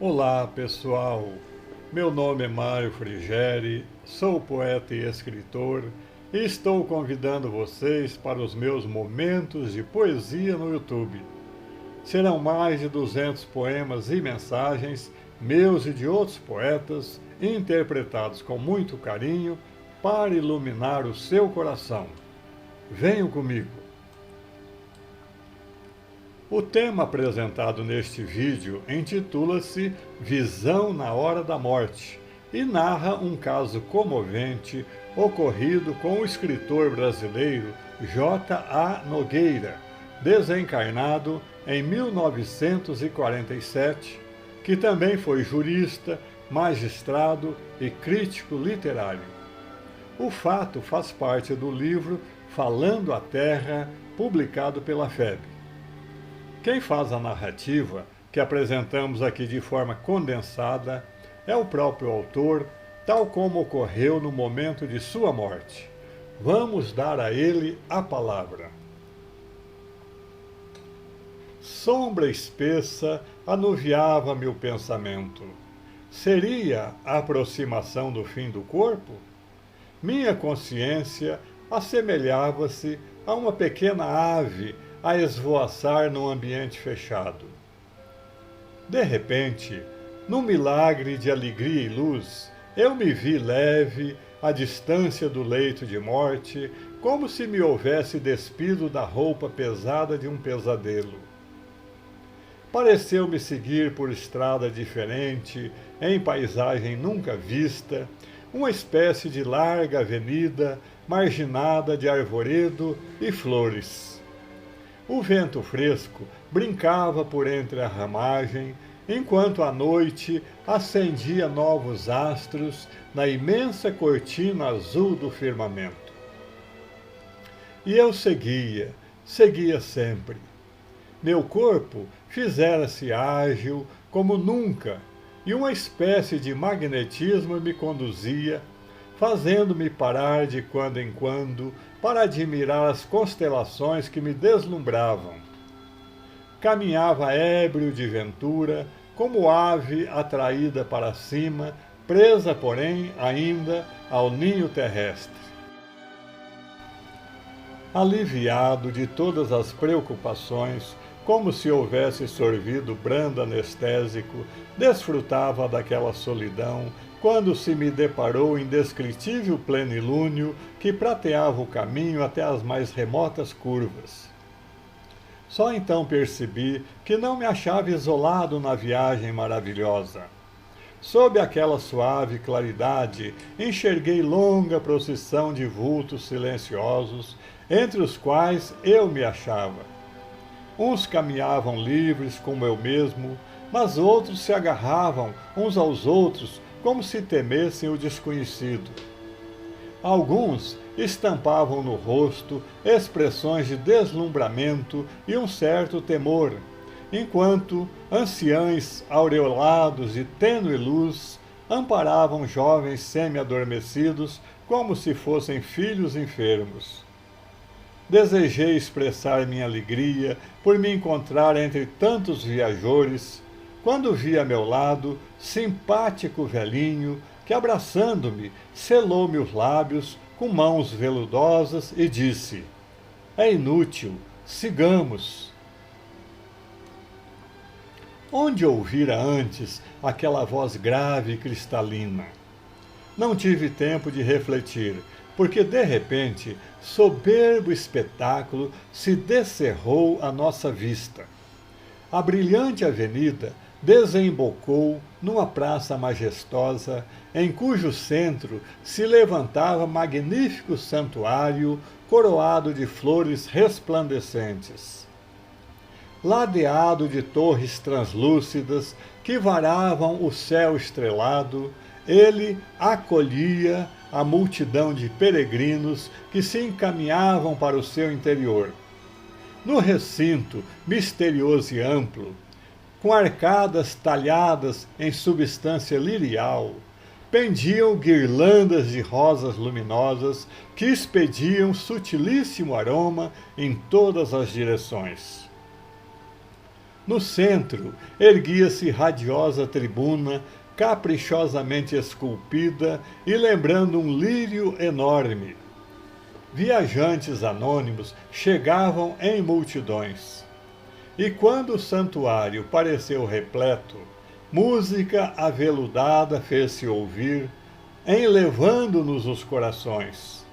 Olá, pessoal. Meu nome é Mário Frigeri, sou poeta e escritor e estou convidando vocês para os meus momentos de poesia no YouTube. Serão mais de 200 poemas e mensagens, meus e de outros poetas, interpretados com muito carinho para iluminar o seu coração. Venham comigo. O tema apresentado neste vídeo intitula-se Visão na Hora da Morte e narra um caso comovente ocorrido com o escritor brasileiro J.A. Nogueira, desencarnado em 1947, que também foi jurista, magistrado e crítico literário. O fato faz parte do livro Falando à Terra, publicado pela FEB. Quem faz a narrativa, que apresentamos aqui de forma condensada, é o próprio autor, tal como ocorreu no momento de sua morte. Vamos dar a ele a palavra. Sombra espessa anuviava-me o pensamento. Seria a aproximação do fim do corpo? Minha consciência assemelhava-se a uma pequena ave a esvoaçar num ambiente fechado. De repente, num milagre de alegria e luz, eu me vi leve, à distância do leito de morte, como se me houvesse despido da roupa pesada de um pesadelo. Pareceu-me seguir por estrada diferente, em paisagem nunca vista, uma espécie de larga avenida marginada de arvoredo e flores. O vento fresco brincava por entre a ramagem, enquanto a noite acendia novos astros na imensa cortina azul do firmamento. E eu seguia sempre. Meu corpo fizera-se ágil como nunca, e uma espécie de magnetismo me conduzia, fazendo-me parar de quando em quando para admirar as constelações que me deslumbravam. Caminhava ébrio de ventura, como ave atraída para cima, presa, porém, ainda ao ninho terrestre. Aliviado de todas as preocupações, como se houvesse sorvido brando anestésico, desfrutava daquela solidão, quando se me deparou o indescritível plenilúnio que prateava o caminho até as mais remotas curvas. Só então percebi que não me achava isolado na viagem maravilhosa. Sob aquela suave claridade, enxerguei longa procissão de vultos silenciosos, entre os quais eu me achava. Uns caminhavam livres como eu mesmo, mas outros se agarravam uns aos outros como se temessem o desconhecido. Alguns estampavam no rosto expressões de deslumbramento e um certo temor, enquanto anciães aureolados de tênue luz amparavam jovens semi-adormecidos como se fossem filhos enfermos. Desejei expressar minha alegria por me encontrar entre tantos viajores, quando vi a meu lado simpático velhinho que, abraçando-me, selou-me os lábios com mãos veludosas e disse: "É inútil, sigamos." Onde ouvira antes aquela voz grave e cristalina? Não tive tempo de refletir, porque de repente, soberbo espetáculo se descerrou à nossa vista. A brilhante avenida desembocou numa praça majestosa, em cujo centro se levantava magnífico santuário coroado de flores resplandecentes. Ladeado de torres translúcidas que varavam o céu estrelado, ele acolhia a multidão de peregrinos que se encaminhavam para o seu interior. No recinto misterioso e amplo, com arcadas talhadas em substância lirial, pendiam guirlandas de rosas luminosas que expediam sutilíssimo aroma em todas as direções. No centro, erguia-se radiosa tribuna, caprichosamente esculpida e lembrando um lírio enorme. Viajantes anônimos chegavam em multidões. E quando o santuário pareceu repleto, música aveludada fez-se ouvir, enlevando-nos os corações.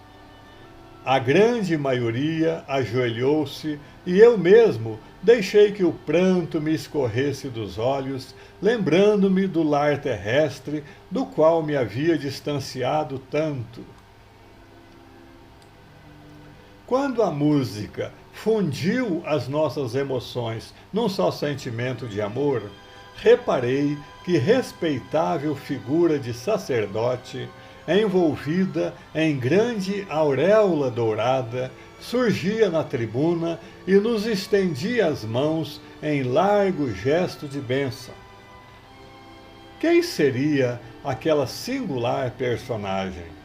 A grande maioria ajoelhou-se e eu mesmo deixei que o pranto me escorresse dos olhos, lembrando-me do lar terrestre do qual me havia distanciado tanto. Quando a música fundiu as nossas emoções num só sentimento de amor, reparei que respeitável figura de sacerdote, envolvida em grande auréola dourada, surgia na tribuna e nos estendia as mãos em largo gesto de bênção. Quem seria aquela singular personagem?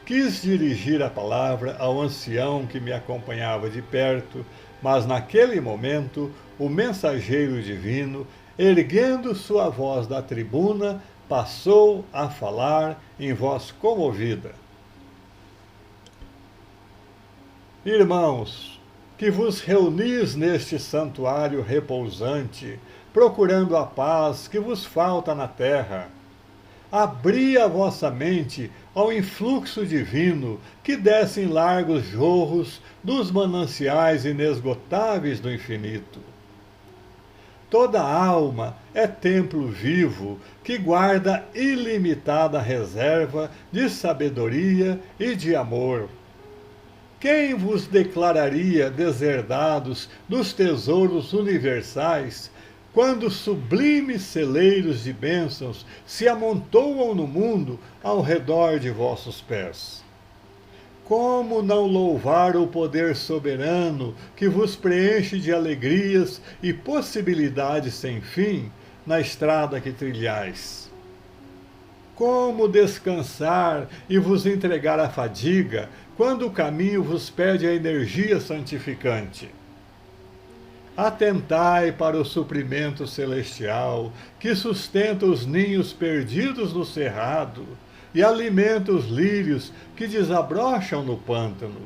Quis dirigir a palavra ao ancião que me acompanhava de perto, mas naquele momento o mensageiro divino, erguendo sua voz da tribuna, passou a falar em voz comovida. Irmãos, que vos reunis neste santuário repousante, procurando a paz que vos falta na terra, abri a vossa mente ao influxo divino que desce em largos jorros dos mananciais inesgotáveis do infinito. Toda alma é templo vivo que guarda ilimitada reserva de sabedoria e de amor. Quem vos declararia deserdados dos tesouros universais, quando sublimes celeiros de bênçãos se amontoam no mundo ao redor de vossos pés? Como não louvar o poder soberano que vos preenche de alegrias e possibilidades sem fim na estrada que trilhais? Como descansar e vos entregar à fadiga quando o caminho vos pede a energia santificante? Atentai para o suprimento celestial que sustenta os ninhos perdidos no cerrado e alimenta os lírios que desabrocham no pântano.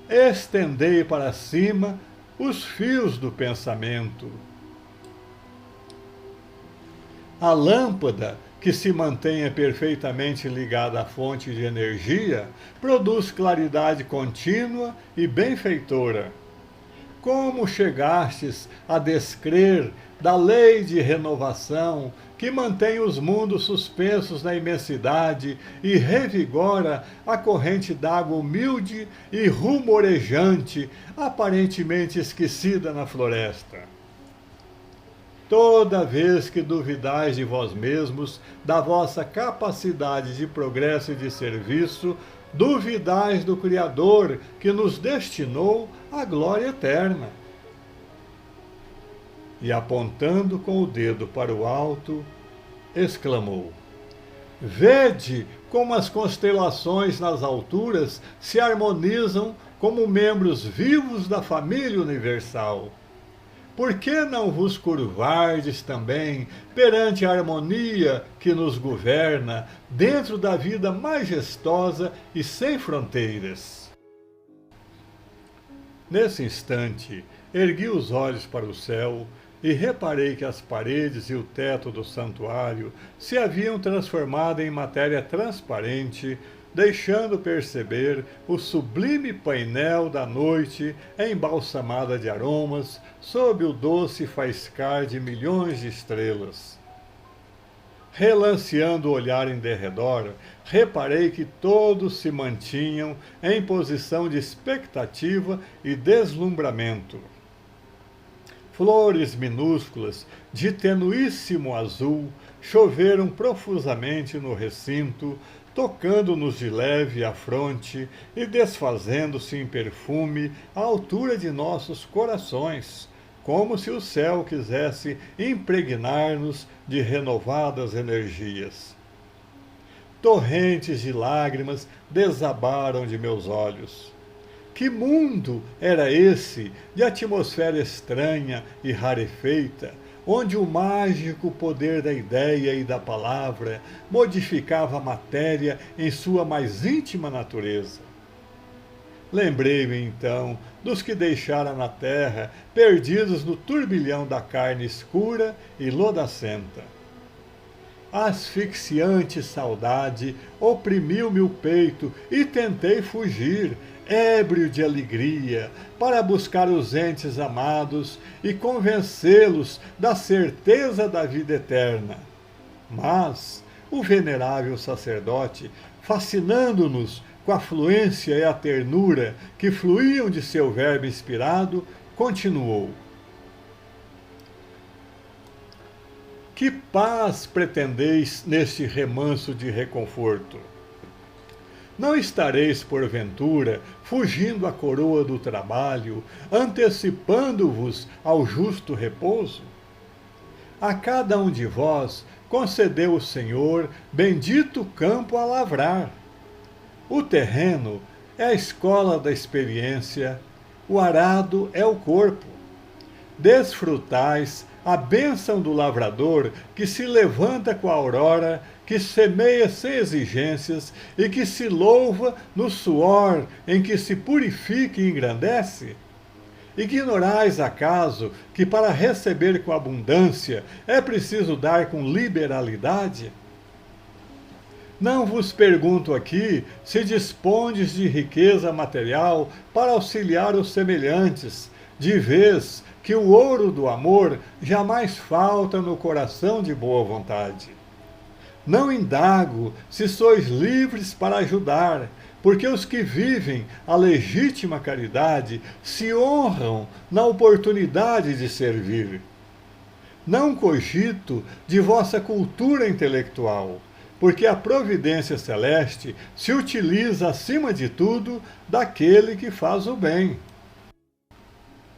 Estendei para cima os fios do pensamento. A lâmpada, que se mantenha perfeitamente ligada à fonte de energia, produz claridade contínua e benfeitora. Como chegastes a descrer da lei de renovação que mantém os mundos suspensos na imensidade e revigora a corrente d'água humilde e rumorejante, aparentemente esquecida na floresta? Toda vez que duvidais de vós mesmos, da vossa capacidade de progresso e de serviço, duvidais do Criador que nos destinou à glória eterna. E apontando com o dedo para o alto, exclamou: Vede como as constelações nas alturas se harmonizam como membros vivos da família universal. Por que não vos curvardes também perante a harmonia que nos governa dentro da vida majestosa e sem fronteiras? Nesse instante, ergui os olhos para o céu e reparei que as paredes e o teto do santuário se haviam transformado em matéria transparente, deixando perceber o sublime painel da noite embalsamada de aromas sob o doce faiscar de milhões de estrelas. Relanceando o olhar em derredor, reparei que todos se mantinham em posição de expectativa e deslumbramento. Flores minúsculas, de tenuíssimo azul, choveram profusamente no recinto, tocando-nos de leve à fronte e desfazendo-se em perfume à altura de nossos corações, como se o céu quisesse impregnar-nos de renovadas energias. Torrentes de lágrimas desabaram de meus olhos. Que mundo era esse de atmosfera estranha e rarefeita, onde o mágico poder da ideia e da palavra modificava a matéria em sua mais íntima natureza? Lembrei-me, então, dos que deixara na terra, perdidos no turbilhão da carne escura e lodacenta. A asfixiante saudade oprimiu-me o peito e tentei fugir, ébrio de alegria, para buscar os entes amados e convencê-los da certeza da vida eterna. Mas o venerável sacerdote, fascinando-nos com a fluência e a ternura que fluíam de seu verbo inspirado, continuou: que paz pretendeis neste remanso de reconforto? Não estareis, porventura, fugindo à coroa do trabalho, antecipando-vos ao justo repouso? A cada um de vós concedeu o Senhor bendito campo a lavrar. O terreno é a escola da experiência, o arado é o corpo. Desfrutais a bênção do lavrador que se levanta com a aurora, que semeia sem exigências e que se louva no suor em que se purifica e engrandece? Ignorais, acaso, que para receber com abundância é preciso dar com liberalidade? Não vos pergunto aqui se dispondes de riqueza material para auxiliar os semelhantes, de vez que o ouro do amor jamais falta no coração de boa vontade. Não indago se sois livres para ajudar, porque os que vivem a legítima caridade se honram na oportunidade de servir. Não cogito de vossa cultura intelectual, porque a providência celeste se utiliza, acima de tudo, daquele que faz o bem.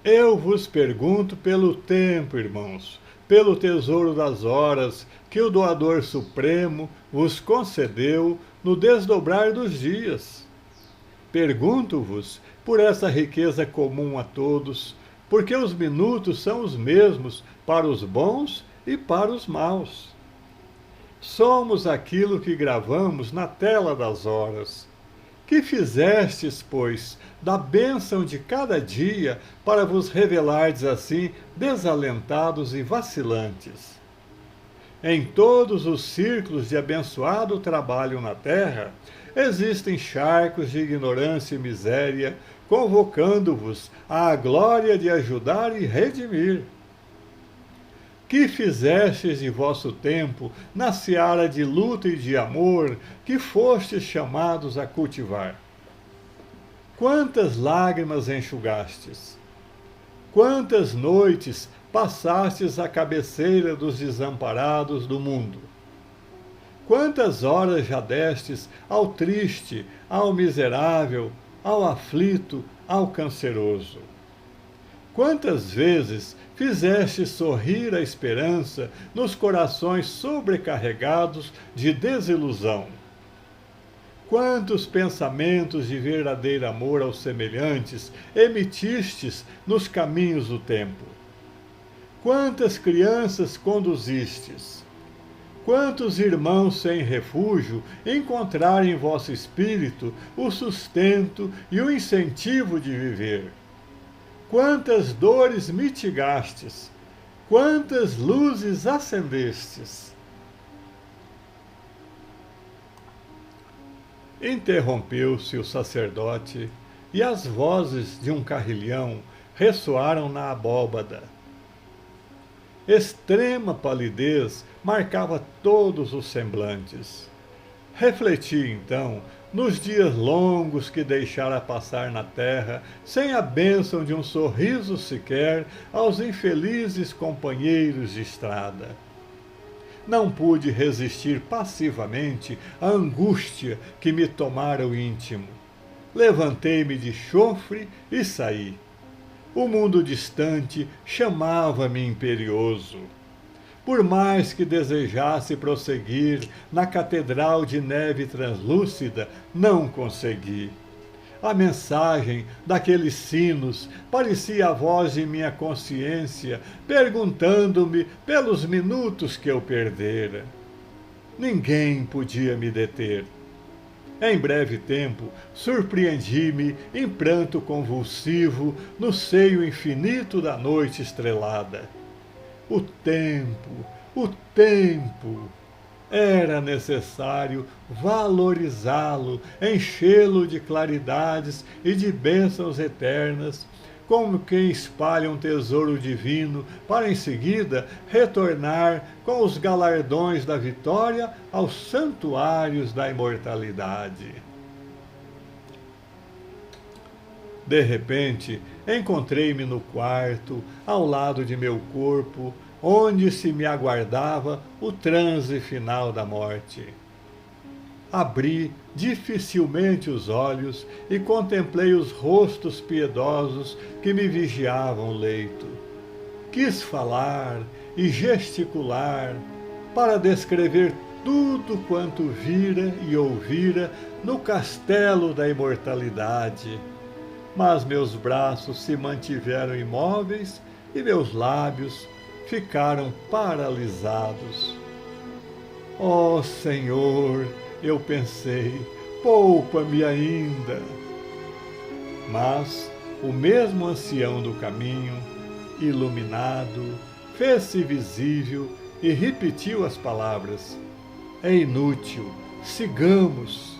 Eu vos pergunto pelo tempo, irmãos, pelo tesouro das horas que o doador supremo vos concedeu no desdobrar dos dias. Pergunto-vos por essa riqueza comum a todos, porque os minutos são os mesmos para os bons e para os maus. Somos aquilo que gravamos na tela das horas. Que fizestes, pois, da bênção de cada dia para vos revelardes assim desalentados e vacilantes? Em todos os círculos de abençoado trabalho na terra, existem charcos de ignorância e miséria, convocando-vos à glória de ajudar e redimir. Que fizestes de vosso tempo na seara de luta e de amor que fostes chamados a cultivar? Quantas lágrimas enxugastes? Quantas noites passastes à cabeceira dos desamparados do mundo? Quantas horas já destes ao triste, ao miserável, ao aflito, ao canceroso? Quantas vezes fizeste sorrir a esperança nos corações sobrecarregados de desilusão? Quantos pensamentos de verdadeiro amor aos semelhantes emitistes nos caminhos do tempo? Quantas crianças conduzistes? Quantos irmãos sem refúgio encontraram em vosso espírito o sustento e o incentivo de viver? Quantas dores mitigastes? Quantas luzes acendestes? Interrompeu-se o sacerdote e as vozes de um carrilhão ressoaram na abóbada. Extrema palidez marcava todos os semblantes. Refleti, então, nos dias longos que deixara passar na terra, sem a bênção de um sorriso sequer aos infelizes companheiros de estrada. Não pude resistir passivamente à angústia que me tomara o íntimo. Levantei-me de chofre e saí. O mundo distante chamava-me imperioso. Por mais que desejasse prosseguir na catedral de neve translúcida, não consegui. A mensagem daqueles sinos parecia a voz de minha consciência, perguntando-me pelos minutos que eu perdera. Ninguém podia me deter. Em breve tempo, surpreendi-me em pranto convulsivo no seio infinito da noite estrelada. O tempo! Era necessário valorizá-lo, enchê-lo de claridades e de bênçãos eternas, como quem espalha um tesouro divino, para em seguida retornar com os galardões da vitória aos santuários da imortalidade. De repente, encontrei-me no quarto, ao lado de meu corpo, onde se me aguardava o transe final da morte. Abri dificilmente os olhos e contemplei os rostos piedosos que me vigiavam o leito. Quis falar e gesticular para descrever tudo quanto vira e ouvira no castelo da imortalidade. Mas meus braços se mantiveram imóveis e meus lábios ficaram paralisados. Ó Senhor, eu pensei, poupa-me ainda. Mas o mesmo ancião do caminho, iluminado, fez-se visível e repetiu as palavras: é inútil, sigamos.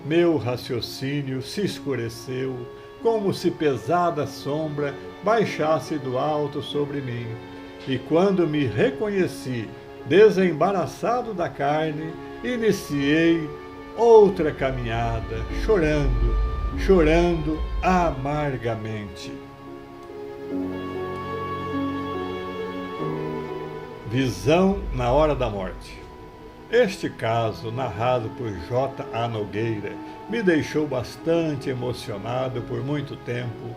Meu raciocínio se escureceu, como se pesada sombra baixasse do alto sobre mim, e quando me reconheci desembaraçado da carne, iniciei outra caminhada, chorando amargamente. Visão na hora da morte. Este caso, narrado por J.A. Nogueira, me deixou bastante emocionado por muito tempo,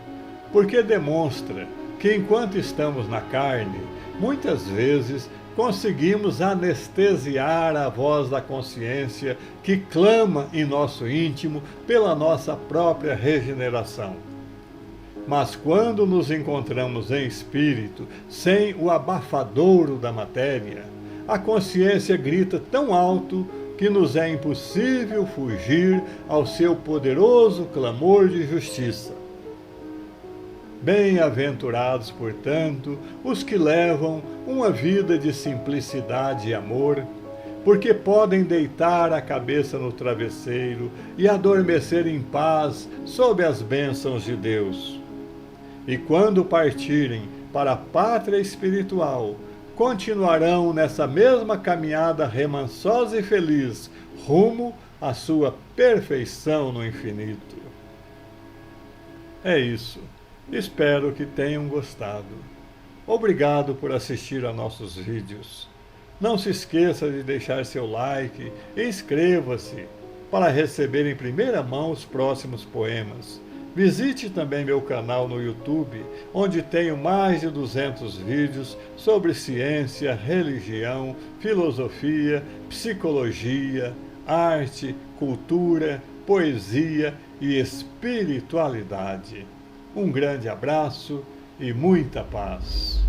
porque demonstra que enquanto estamos na carne, muitas vezes conseguimos anestesiar a voz da consciência que clama em nosso íntimo pela nossa própria regeneração. Mas quando nos encontramos em espírito, sem o abafadouro da matéria, a consciência grita tão alto que nos é impossível fugir ao seu poderoso clamor de justiça. Bem-aventurados, portanto, os que levam uma vida de simplicidade e amor, porque podem deitar a cabeça no travesseiro e adormecer em paz sob as bênçãos de Deus. E quando partirem para a pátria espiritual, continuarão nessa mesma caminhada remansosa e feliz, rumo à sua perfeição no infinito. É isso. Espero que tenham gostado. Obrigado por assistir a nossos vídeos. Não se esqueça de deixar seu like e inscreva-se para receber em primeira mão os próximos poemas. Visite também meu canal no YouTube, onde tenho mais de 200 vídeos sobre ciência, religião, filosofia, psicologia, arte, cultura, poesia e espiritualidade. Um grande abraço e muita paz.